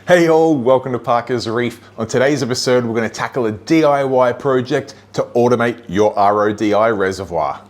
Hey all, welcome to Parker's Reef. On today's episode, we're going to tackle a DIY project to automate your RODI reservoir.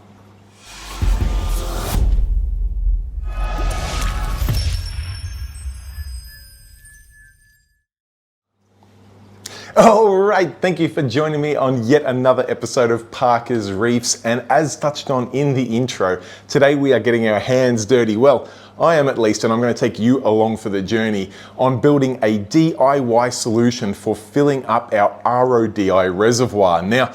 All right, thank you for joining me on yet another episode of Parker's Reefs. And as touched on in the intro, today we are getting our hands dirty. Well, I am at least, and I'm going to take you along for the journey on building a DIY solution for filling up our RODI reservoir. Now,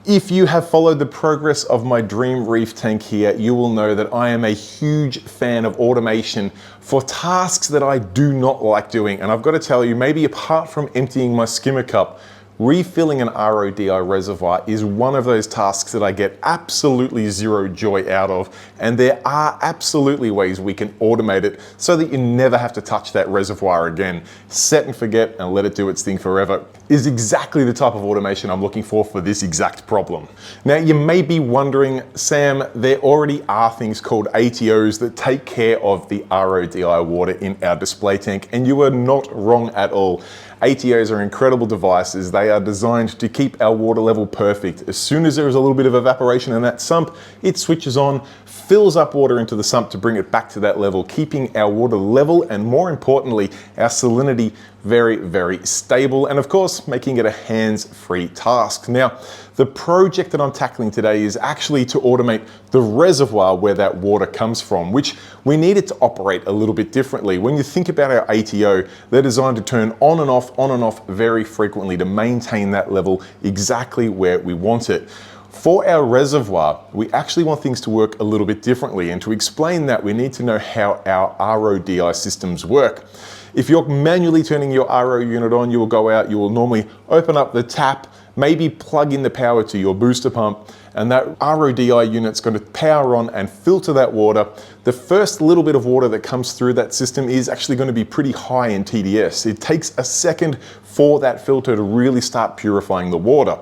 if you have followed the progress of my dream reef tank here, you will know that I am a huge fan of automation for tasks that I do not like doing. And I've got to tell you, maybe apart from emptying my skimmer cup, refilling an RODI reservoir is one of those tasks that I get absolutely zero joy out of. And there are absolutely ways we can automate it so that you never have to touch that reservoir again. Set and forget and let it do its thing forever is exactly the type of automation I'm looking for this exact problem. Now, you may be wondering, Sam, there already are things called ATOs that take care of the RODI water in our display tank, and you are not wrong at all. ATOs are incredible devices. They are designed to keep our water level perfect. As soon as there is a little bit of evaporation in that sump, it switches on, fills up water into the sump to bring it back to that level, keeping our water level and, more importantly, our salinity very, very stable, and of course, making it a hands-free task. Now, the project that I'm tackling today is actually to automate the reservoir where that water comes from, which we need it to operate a little bit differently. When you think about our ATO, they're designed to turn on and off very frequently to maintain that level exactly where we want it. For our reservoir, we actually want things to work a little bit differently, and to explain that, we need to know how our RODI systems work. If you're manually turning your RO unit on, you will go out, you will normally open up the tap, maybe plug in the power to your booster pump, and that RODI unit's going to power on and filter that water. The first little bit of water that comes through that system is actually going to be pretty high in TDS. It takes a second for that filter to really start purifying the water.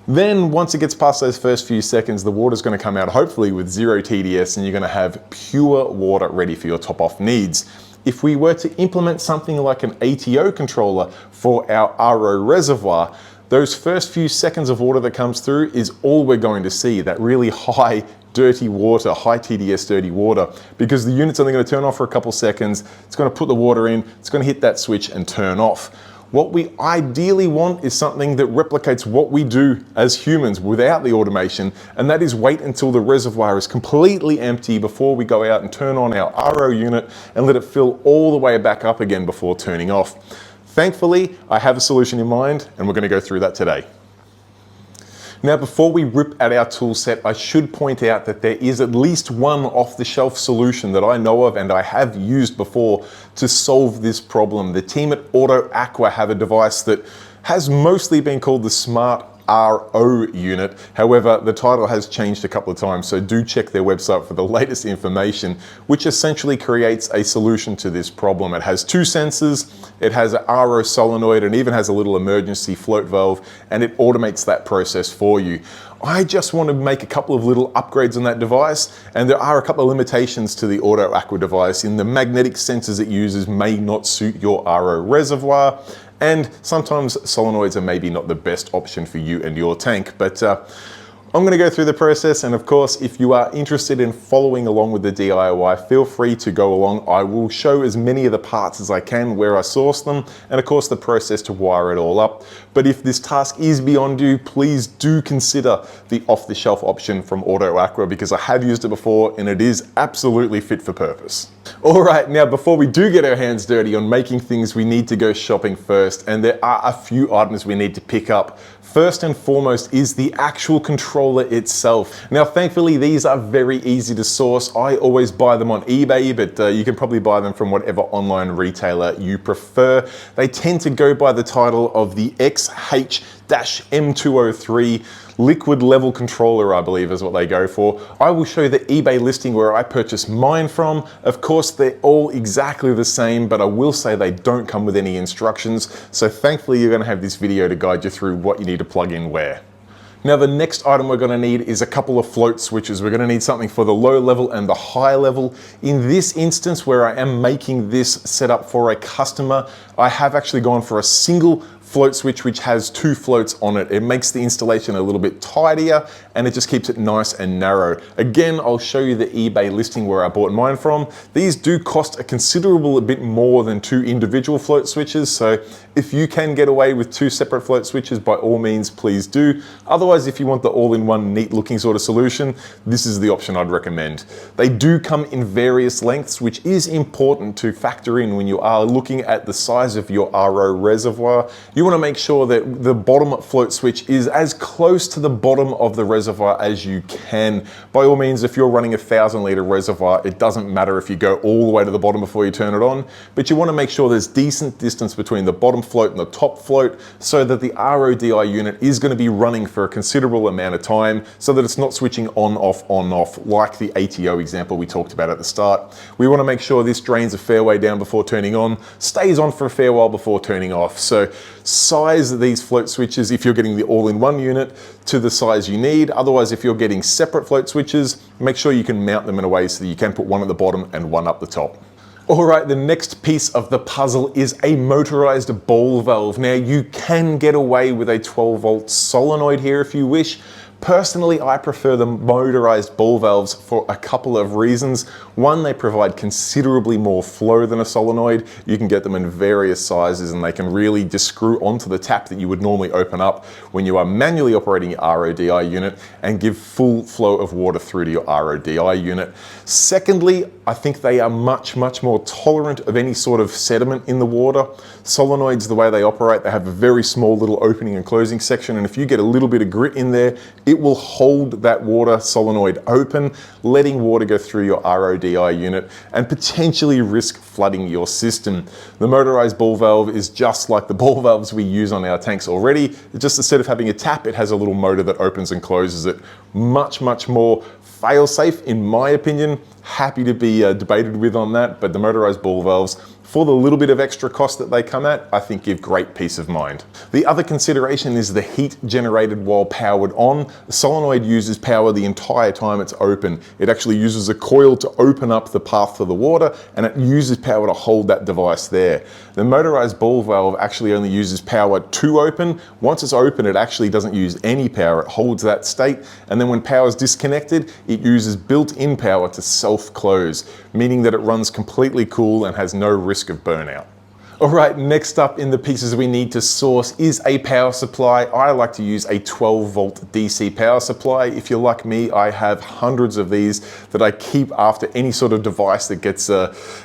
Then once it gets past those first few seconds, the water's going to come out hopefully with zero TDS, and you're going to have pure water ready for your top-off needs. If we were to implement something like an ATO controller for our RO reservoir, those first few seconds of water that comes through is all we're going to see, that really high dirty water, high TDS dirty water, because the unit's only going to turn off for a couple seconds, it's going to put the water in, it's going to hit that switch and turn off. What we ideally want is something that replicates what we do as humans without the automation, and that is wait until the reservoir is completely empty before we go out and turn on our RO unit and let it fill all the way back up again before turning off. Thankfully, I have a solution in mind, and we're going to go through that today. Now, before we rip at our tool set, I should point out that there is at least one off-the-shelf solution that I know of and I have used before to solve this problem. The team at Aqua have a device that has mostly been called the Smart RO unit. However, the title has changed a couple of times, so do check their website for the latest information, which essentially creates a solution to this problem. It has two sensors, it has an RO solenoid, and even has a little emergency float valve, and it automates that process for you. I just want to make a couple of little upgrades on that device, and there are a couple of limitations to the Aqua device in the magnetic sensors it uses may not suit your RO reservoir, and sometimes solenoids are maybe not the best option for you and your tank. But I'm going to go through the process, and of course, if you are interested in following along with the DIY, feel free to go along. I will show as many of the parts as I can, where I source them, and of course the process to wire it all up. But if this task is beyond you, please do consider the off-the-shelf option from Aqua, because I have used it before and it is absolutely fit for purpose. All right, now before we do get our hands dirty on making things, we need to go shopping first, and there are a few items we need to pick up. First and foremost is the actual controller itself. Now, thankfully, these are very easy to source. I always buy them on eBay, but you can probably buy them from whatever online retailer you prefer. They tend to go by the title of the XH-M203 liquid level controller, I believe is what they go for. I will show you the eBay listing where I purchased mine from. Of course, they're all exactly the same, but I will say they don't come with any instructions. So thankfully, you're going to have this video to guide you through what you need to plug in where. Now the next item we're going to need is a couple of float switches. We're going to need something for the low level and the high level. In this instance where I am making this setup for a customer, I have actually gone for a single float switch which has 2 floats on it. It makes the installation a little bit tidier and it just keeps it nice and narrow. Again, I'll show you the eBay listing where I bought mine from. These do cost a considerable bit more than 2 individual float switches, so if you can get away with 2 separate float switches, by all means, please do. Otherwise, if you want the all-in-one neat looking sort of solution, this is the option I'd recommend. They do come in various lengths, which is important to factor in when you are looking at the size of your RO reservoir. You want to make sure that the bottom float switch is as close to the bottom of the reservoir as you can. By all means, if you're running a 1,000-litre reservoir, it doesn't matter if you go all the way to the bottom before you turn it on, but you want to make sure there's decent distance between the bottom float and the top float so that the RODI unit is going to be running for a considerable amount of time so that it's not switching on, off, like the ATO example we talked about at the start. We want to make sure this drains a fair way down before turning on, stays on for a fair while before turning off. So size these float switches if you're getting the all-in-one unit to the size you need. Otherwise, if you're getting separate float switches, make sure you can mount them in a way so that you can put one at the bottom and one up the top. All right, the next piece of the puzzle is a motorized ball valve. Now you can get away with a 12-volt solenoid here if you wish. Personally, I prefer the motorized ball valves for a couple of reasons. One, they provide considerably more flow than a solenoid. You can get them in various sizes and they can really just screw onto the tap that you would normally open up when you are manually operating your RODI unit and give full flow of water through to your RODI unit. Secondly, I think they are much more tolerant of any sort of sediment in the water. Solenoids, the way they operate, they have a very small little opening and closing section, and if you get a little bit of grit in there, it will hold that water solenoid open, letting water go through your RODI unit and potentially risk flooding your system. The motorized ball valve is just like the ball valves we use on our tanks already. Just instead of having a tap, it has a little motor that opens and closes it. Much more fail-safe in my opinion. Happy to be debated with on that, but the motorized ball valves, for the little bit of extra cost that they come at, I think give great peace of mind. The other consideration is the heat generated while powered on. The solenoid uses power the entire time it's open. It actually uses a coil to open up the path for the water, and it uses power to hold that device there. The motorized ball valve actually only uses power to open. Once it's open, it actually doesn't use any power. It holds that state, and then when power is disconnected, it uses built-in power to self-close, meaning that it runs completely cool and has no risk of burnout. All right, next up in the pieces we need to source is a power supply. I like to use a 12-volt DC power supply. If you're like me, I have hundreds of these that I keep after any sort of device that gets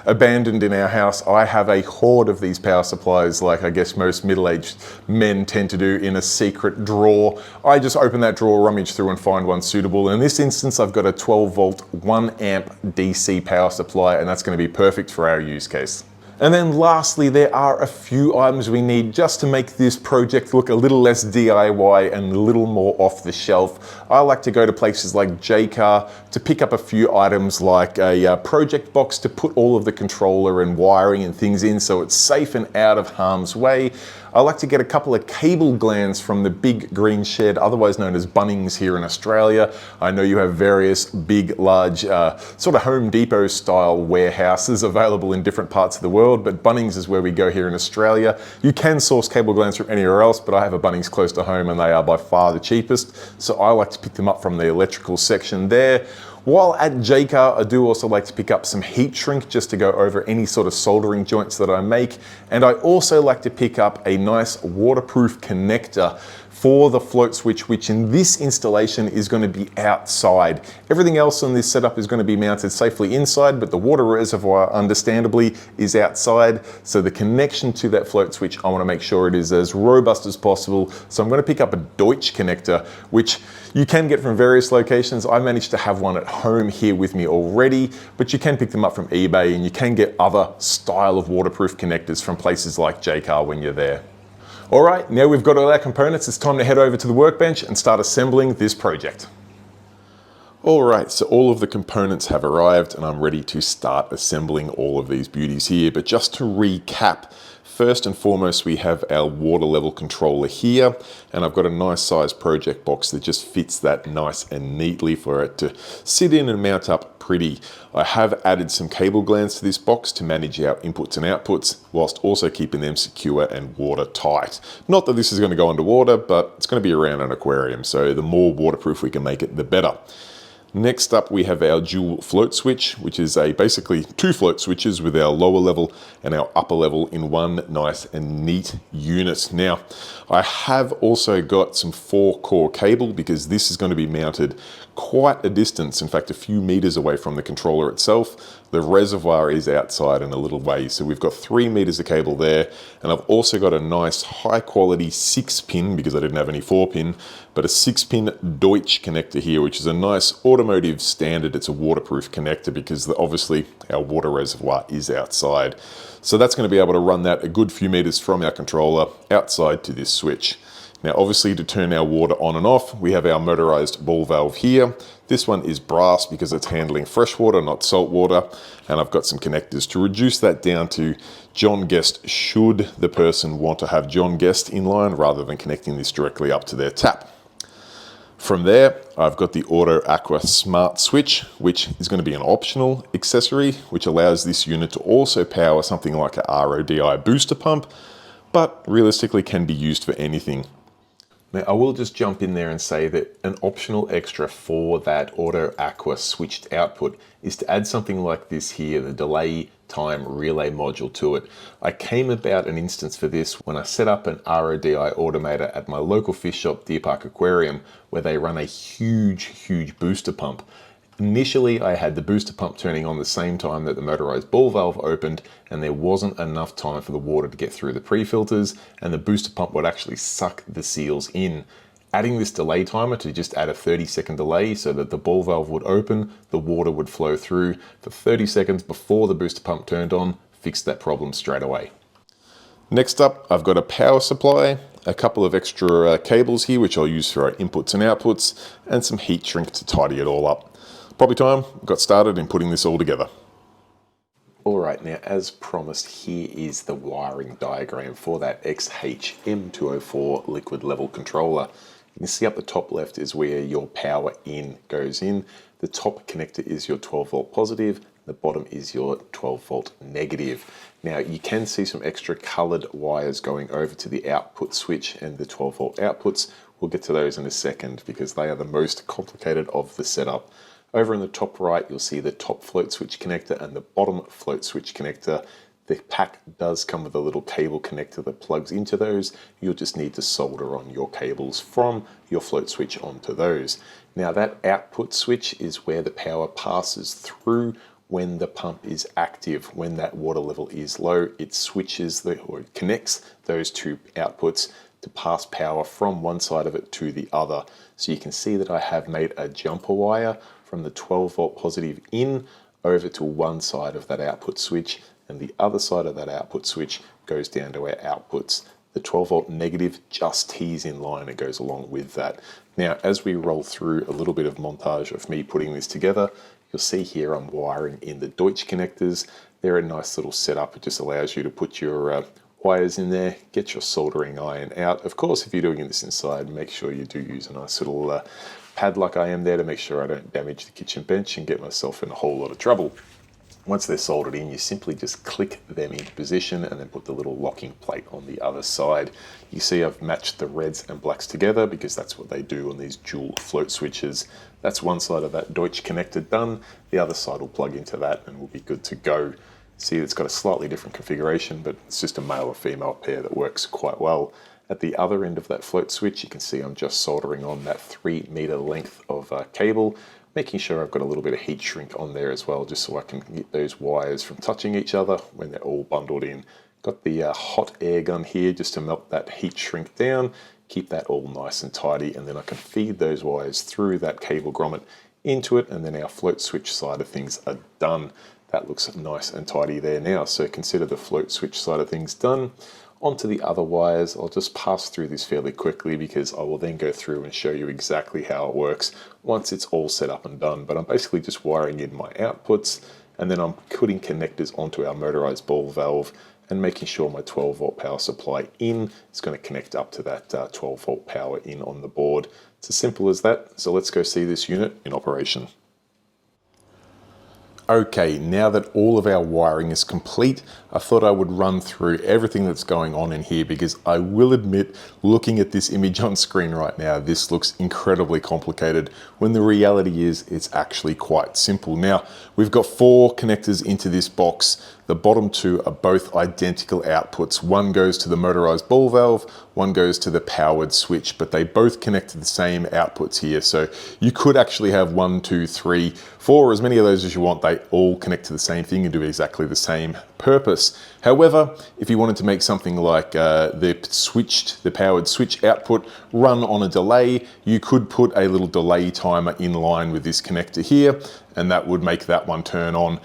abandoned in our house. I have a hoard of these power supplies, like I guess most middle-aged men tend to do, in a secret drawer. I just open that drawer, rummage through and find one suitable. In this instance, I've got a 12-volt, 1 amp DC power supply, and that's going to be perfect for our use case. And then lastly, there are a few items we need just to make this project look a little less DIY and a little more off the shelf. I like to go to places like JCar to pick up a few items like a project box to put all of the controller and wiring and things in so it's safe and out of harm's way. I like to get a couple of cable glands from the big green shed, otherwise known as Bunnings here in Australia. I know you have various big, large, sort of Home Depot style warehouses available in different parts of the world, but Bunnings is where we go here in Australia. You can source cable glands from anywhere else, but I have a Bunnings close to home and they are by far the cheapest. So I like to pick them up from the electrical section there. While at JCar, I do also like to pick up some heat shrink just to go over any sort of soldering joints that I make. And I also like to pick up a nice waterproof connector for the float switch, which in this installation is going to be outside. Everything else on this setup is going to be mounted safely inside, but the water reservoir, understandably, is outside. So the connection to that float switch, I want to make sure it is as robust as possible. So I'm going to pick up a Deutsch Connector, which you can get from various locations. I managed to have one at home here with me already, but you can pick them up from eBay, and you can get other style of waterproof connectors from places like JCar when you're there. All right, now we've got all our components, it's time to head over to the workbench and start assembling this project. All right, so all of the components have arrived and I'm ready to start assembling all of these beauties here. But just to recap, First and foremost, we have our water level controller here, and I've got a nice size project box that just fits that nice and neatly for it to sit in and mount up pretty. I have added some cable glands to this box to manage our inputs and outputs, whilst also keeping them secure and watertight. Not that this is going to go underwater, but it's going to be around an aquarium, so the more waterproof we can make it, the better. Next up, we have our dual float switch, which is basically two float switches with our lower level and our upper level in one nice and neat unit. Now, I have also got some 4-core cable because this is going to be mounted quite a distance, in fact, a few meters away from the controller itself. The reservoir is outside in a little way, so we've got 3 meters of cable there, and I've also got a nice high quality 6-pin, because I didn't have any 4-pin, but a 6-pin Deutsch connector here, which is a nice automotive standard. It's a waterproof connector because obviously our water reservoir is outside. So that's going to be able to run that a good few meters from our controller outside to this switch. Now, obviously, to turn our water on and off, we have our motorized ball valve here. This one is brass because it's handling fresh water, not salt water. And I've got some connectors to reduce that down to John Guest should the person want to have John Guest in line rather than connecting this directly up to their tap. From there, I've got the Auto Aqua Smart Switch, which is going to be an optional accessory, which allows this unit to also power something like a RODI booster pump, but realistically can be used for anything. Now, I will just jump in there and say that an optional extra for that Auto Aqua switched output is to add something like this here, the delay time relay module to it. I came about an instance for this when I set up an RODI automator at my local fish shop, Deer Park Aquarium, where they run a huge booster pump. Initially, I had the booster pump turning on the same time that the motorized ball valve opened, and there wasn't enough time for the water to get through the pre-filters, and the booster pump would actually suck the seals in. Adding this delay timer to just add a 30-second delay so that the ball valve would open, the water would flow through for 30 seconds before the booster pump turned on, fixed that problem straight away. Next up, I've got a power supply, a couple of extra cables here, which I'll use for our inputs and outputs, and some heat shrink to tidy it all up. Probably time, got started in putting this all together. Alright, now as promised, here is the wiring diagram for that XH-M204 liquid level controller. You can see up the top left is where your power in goes in. The top connector is your 12 volt positive, the bottom is your 12 volt negative. Now you can see some extra colored wires going over to the output switch and the 12 volt outputs. We'll get to those in a second because they are the most complicated of the setup. Over in the top right, you'll see the top float switch connector and the bottom float switch connector. The pack does come with a little cable connector that plugs into those. You'll just need to solder on your cables from your float switch onto those. Now that output switch is where the power passes through when the pump is active. When that water level is low, it switches or it connects those two outputs to pass power from one side of it to the other. So you can see that I have made a jumper wire from the 12 volt positive in over to one side of that output switch, and the other side of that output switch goes down to our outputs. The 12 volt negative just tees in line, it goes along with that. Now, as we roll through a little bit of montage of me putting this together, you'll see here I'm wiring in the Deutsch connectors. They're a nice little setup. It just allows you to put your wires in there, get your soldering iron out. Of course, if you're doing this inside, make sure you do use a nice little pad like I am there to make sure I don't damage the kitchen bench and get myself in a whole lot of trouble. Once they're soldered in, you simply just click them into position and then put the little locking plate on the other side. You see I've matched the reds and blacks together because that's what they do on these dual float switches. That's one side of that Deutsch connector done. The other side will plug into that and we'll be good to go. See, it's got a slightly different configuration, but it's just a male or female pair that works quite well. At the other end of that float switch, you can see I'm just soldering on that 3 meter length of cable, making sure I've got a little bit of heat shrink on there as well, just so I can get those wires from touching each other when they're all bundled in. Got the hot air gun here just to melt that heat shrink down, keep that all nice and tidy, and then I can feed those wires through that cable grommet into it, and then our float switch side of things are done. That looks nice and tidy there now, so consider the float switch side of things done. Onto the other wires, I'll just pass through this fairly quickly because I will then go through and show you exactly how it works once it's all set up and done. But I'm basically just wiring in my outputs, and then I'm putting connectors onto our motorized ball valve and making sure my 12 volt power supply in is going to connect up to that 12 volt power in on the board. It's as simple as that. So let's go see this unit in operation. Okay, now that all of our wiring is complete, I thought I would run through everything that's going on in here, because I will admit, looking at this image on screen right now, this looks incredibly complicated when the reality is it's actually quite simple. Now, we've got 4 connectors into this box. The bottom 2 are both identical outputs. One goes to the motorized ball valve, one goes to the powered switch, but they both connect to the same outputs here. So you could actually have 1, 2, 3, 4, as many of those as you want. They all connect to the same thing and do exactly the same purpose. However, if you wanted to make something like the powered switch output run on a delay, you could put a little delay timer in line with this connector here, and that would make that one turn on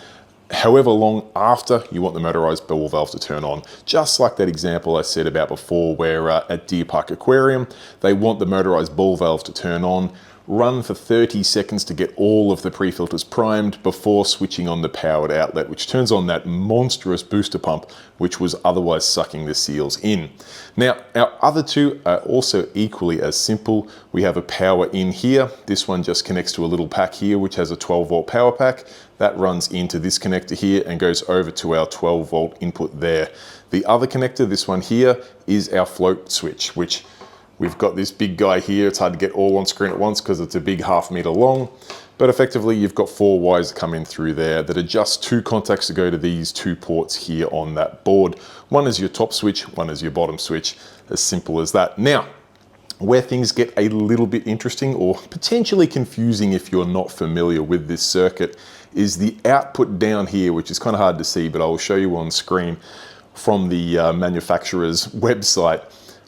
however long after you want the motorized ball valve to turn on. Just like that example I said about before, where at Deer Park Aquarium, they want the motorized ball valve to turn on, run for 30 seconds to get all of the pre-filters primed before switching on the powered outlet, which turns on that monstrous booster pump, which was otherwise sucking the seals in. Now, our other 2 are also equally as simple. We have a power in here. This one just connects to a little pack here, which has a 12 volt power pack. That runs into this connector here and goes over to our 12 volt input there. The other connector, this one here, is our float switch, which we've got this big guy here. It's hard to get all on screen at once because it's a big 1/2 meter long, but effectively you've got 4 wires that come in through there that are just 2 contacts to go to these 2 ports here on that board. One is your top switch, one is your bottom switch, as simple as that. Now, where things get a little bit interesting or potentially confusing if you're not familiar with this circuit is the output down here, which is kind of hard to see, but I will show you on screen from the manufacturer's website,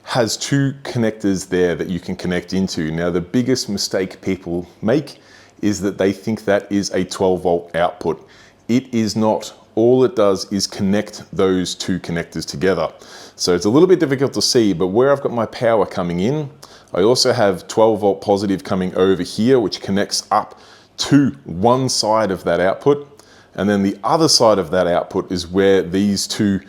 has 2 connectors there that you can connect into. Now, the biggest mistake people make is that they think that is a 12 volt output. It is not. All it does is connect those 2 connectors together. So it's a little bit difficult to see, but where I've got my power coming in, I also have 12 volt positive coming over here, which connects up to one side of that output. And then the other side of that output is where these 2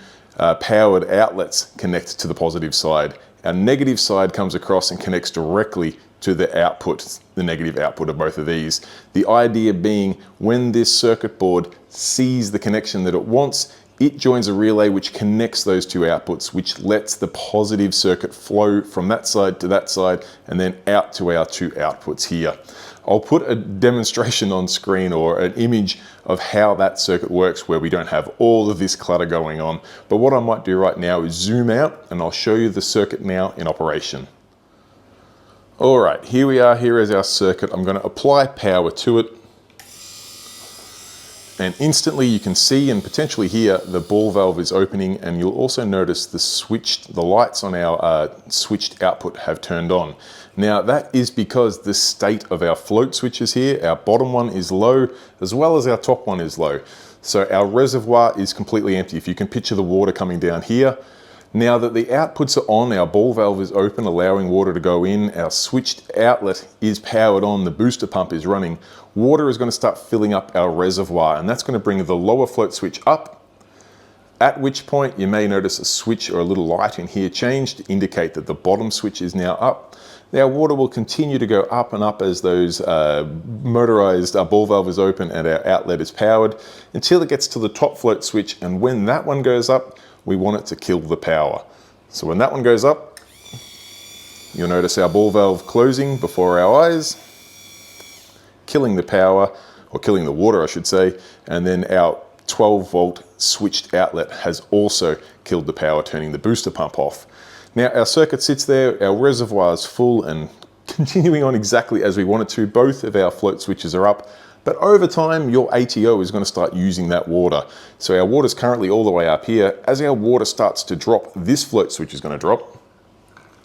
powered outlets connect to the positive side. Our negative side comes across and connects directly to the output, the negative output of both of these. The idea being, when this circuit board sees the connection that it wants, it joins a relay which connects those 2 outputs, which lets the positive circuit flow from that side to that side and then out to our 2 outputs here. I'll put a demonstration on screen or an image of how that circuit works where we don't have all of this clutter going on. But what I might do right now is zoom out and I'll show you the circuit now in operation. All right, here we are. Here is our circuit. I'm going to apply power to it. And instantly you can see and potentially hear the ball valve is opening, and you'll also notice the lights on our switched output have turned on. Now that is because the state of our float switches here, our bottom one is low as well as our top one is low. So our reservoir is completely empty. If you can picture the water coming down here. Now that the outputs are on, our ball valve is open, allowing water to go in, our switched outlet is powered on, the booster pump is running, water is going to start filling up our reservoir, and that's going to bring the lower float switch up, at which point you may notice a switch or a little light in here change to indicate that the bottom switch is now up. Now water will continue to go up and up as those motorized ball valve is open and our outlet is powered until it gets to the top float switch, and when that one goes up, we want it to kill the power. So when that one goes up, you'll notice our ball valve closing before our eyes, killing the power, or killing the water I should say, and then our 12 volt switched outlet has also killed the power, turning the booster pump off. Now our circuit sits there, our reservoir is full and continuing on exactly as we want it to. Both of our float switches are up, but over time your ATO is going to start using that water. So our water is currently all the way up here. As our water starts to drop, this float switch is going to drop,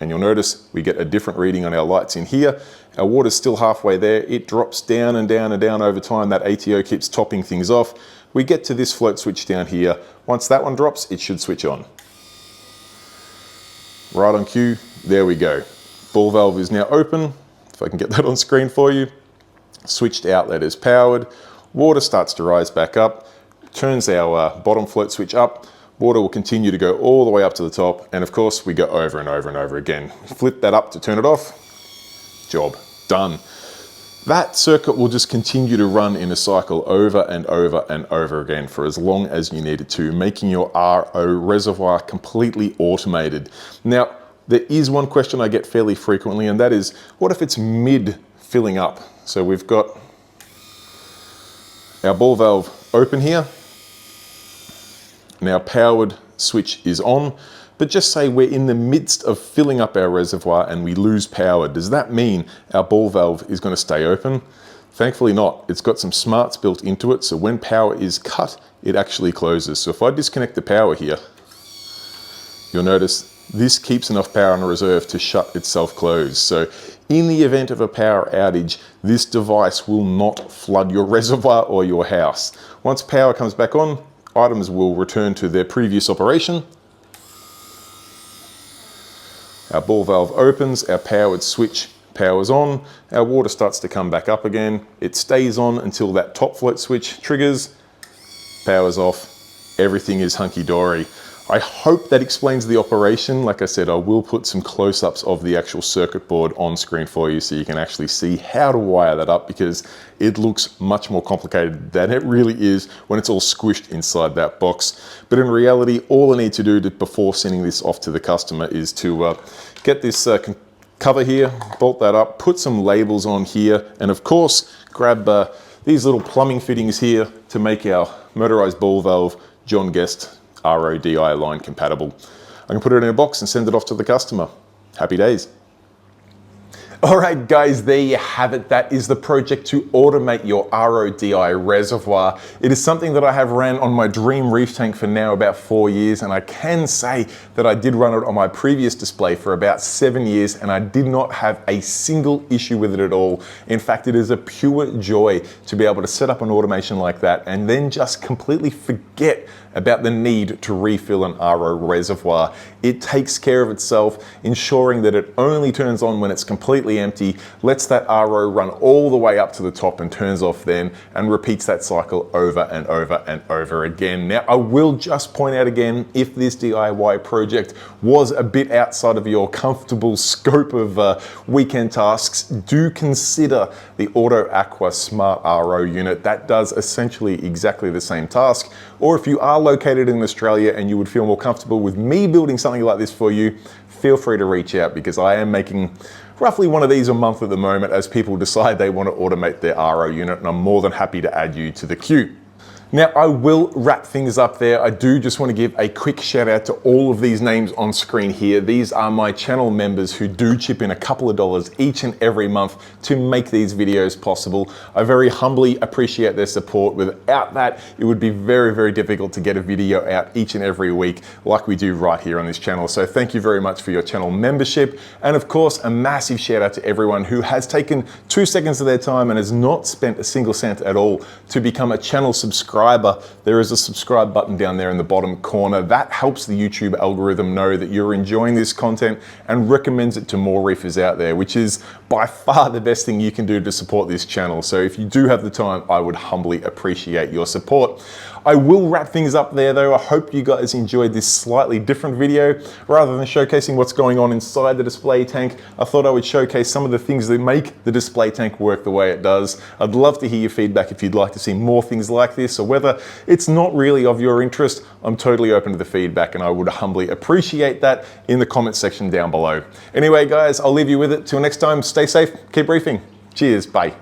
and you'll notice we get a different reading on our lights in here. Our water's still halfway there. It drops down and down and down over time. That ATO keeps topping things off. We get to this float switch down here. Once that one drops, it should switch on. Right on cue, there we go. Ball valve is now open. If I can get that on screen for you. Switched outlet is powered. Water starts to rise back up. Turns our bottom float switch up. Water will continue to go all the way up to the top, and of course we go over and over and over again. Flip that up to turn it off, job done. That circuit will just continue to run in a cycle over and over and over again for as long as you need it to, making your RO reservoir completely automated. Now, there is one question I get fairly frequently, and that is, what if it's mid filling up? So we've got our ball valve open here. Now powered switch is on, but just say we're in the midst of filling up our reservoir and we lose power. Does that mean our ball valve is going to stay open? Thankfully not. It's got some smarts built into it, so when power is cut, it actually closes. So if I disconnect the power here, you'll notice this keeps enough power in reserve to shut itself closed. So in the event of a power outage, this device will not flood your reservoir or your house. Once power comes back on, items will return to their previous operation. Our ball valve opens, our powered switch powers on, our water starts to come back up again. It stays on until that top float switch triggers, powers off, everything is hunky-dory. I hope that explains the operation. Like I said, I will put some close-ups of the actual circuit board on screen for you so you can actually see how to wire that up, because it looks much more complicated than it really is when it's all squished inside that box. But in reality, all I need to do before sending this off to the customer is to get this cover here, bolt that up, put some labels on here, and of course, grab these little plumbing fittings here to make our motorized ball valve John Guest RODI line compatible. I can put it in a box and send it off to the customer. Happy days. All right, guys, there you have it. That is the project to automate your RODI reservoir. It is something that I have ran on my dream reef tank for now about 4 years, and I can say that I did run it on my previous display for about 7 years, and I did not have a single issue with it at all. In fact, it is a pure joy to be able to set up an automation like that and then just completely forget about the need to refill an RO reservoir. It takes care of itself, ensuring that it only turns on when it's completely empty, lets that RO run all the way up to the top and turns off then, and repeats that cycle over and over and over again. Now, I will just point out again, if this DIY project was a bit outside of your comfortable scope of weekend tasks, do consider the Auto Aqua Smart RO unit. That does essentially exactly the same task. Or if you are located in Australia and you would feel more comfortable with me building something like this for you, feel free to reach out, because I am making roughly one of these a month at the moment as people decide they want to automate their RO unit, and I'm more than happy to add you to the queue. Now, I will wrap things up there. I do just want to give a quick shout out to all of these names on screen here. These are my channel members who do chip in a couple of dollars each and every month to make these videos possible. I very humbly appreciate their support. Without that, it would be very, very difficult to get a video out each and every week like we do right here on this channel. So thank you very much for your channel membership. And of course, a massive shout out to everyone who has taken 2 seconds of their time and has not spent a single cent at all to become a channel subscriber. There is a subscribe button down there in the bottom corner. That helps the YouTube algorithm know that you're enjoying this content and recommends it to more reefers out there, which is by far the best thing you can do to support this channel. So if you do have the time, I would humbly appreciate your support. I will wrap things up there though. I hope you guys enjoyed this slightly different video. Rather than showcasing what's going on inside the display tank, I thought I would showcase some of the things that make the display tank work the way it does. I'd love to hear your feedback if you'd like to see more things like this, or whether it's not really of your interest. I'm totally open to the feedback, and I would humbly appreciate that in the comment section down below. Anyway, guys, I'll leave you with it. Till next time, stay safe, keep reefing. Cheers, bye.